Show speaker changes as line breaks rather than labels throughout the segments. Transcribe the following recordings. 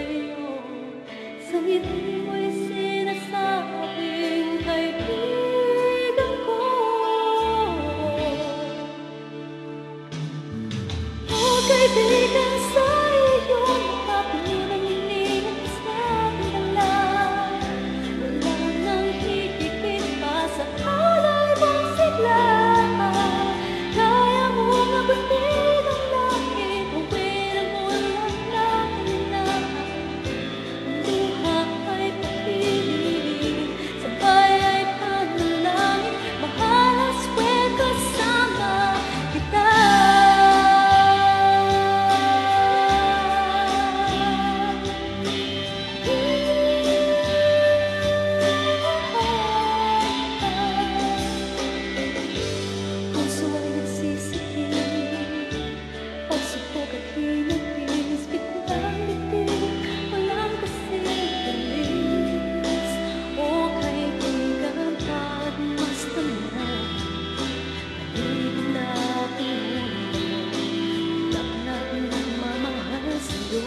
sa'yo. Sa ngiti mo'y sinasabing kaibigan ko. O kaibigan, sa iyong makapuno ng hinihingi sa dala. Wala nang hihigit pa sa alay mong sigla. Kaya mong abutin ang langit, uwiin ang ulan ng hinahan. Ang luha ay pag-ibig, sabay ay panalangin. Mahal, aswel, kasama kita. Puso ay nagsisipin, pagsubok at hinagpis, biglang bitin, walang kasing galis. O kaibigan, pagmasdan mo, paligid na pinuno, lagnat ng mamahal sa'yo.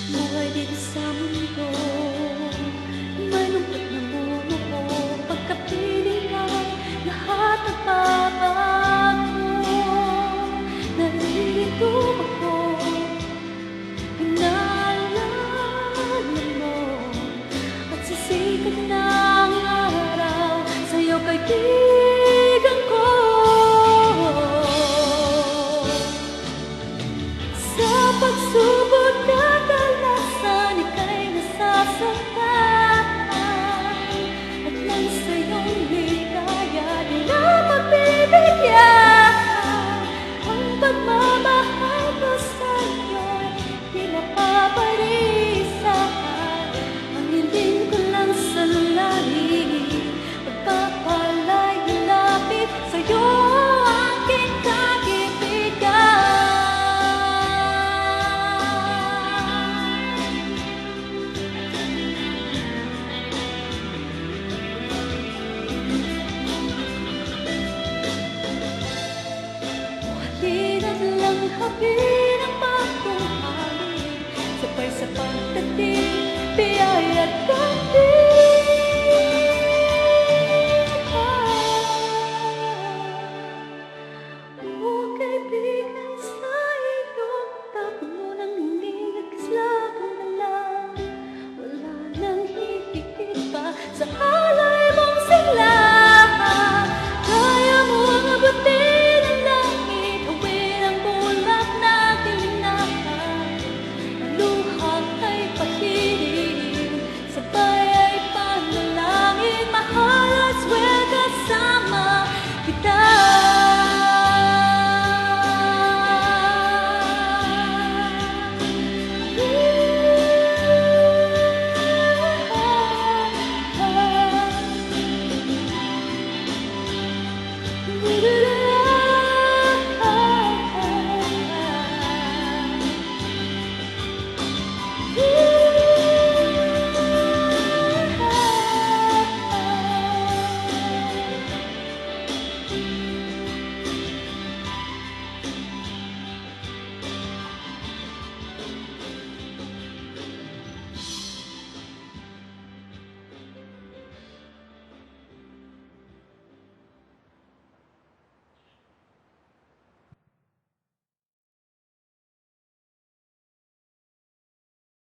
Buhay dito sa mundo, may lungkot na bumuko, pagkapiling ay lahat nagbabago. Narito ako, inaalala mo, at sisikat ng araw sa'yo, kaibigan ko. Sa pagsubok kadalasan ika'y nasasaktan, at nang sa'yong ligaya di na magbibigyan. Ang pagmamahal ko sa'yo'y di mapapalisan. Ang hiling ko lang sa langit, pagpapalay lapit sa'yo, aking kaibigan. Halina't lang hapin ang pagkuhanin, sabay sa pagdating, biyaya't o kaibigan, sa iyong tapuno ng hinig at kislap ng dala. Wala nang hihigit pa sa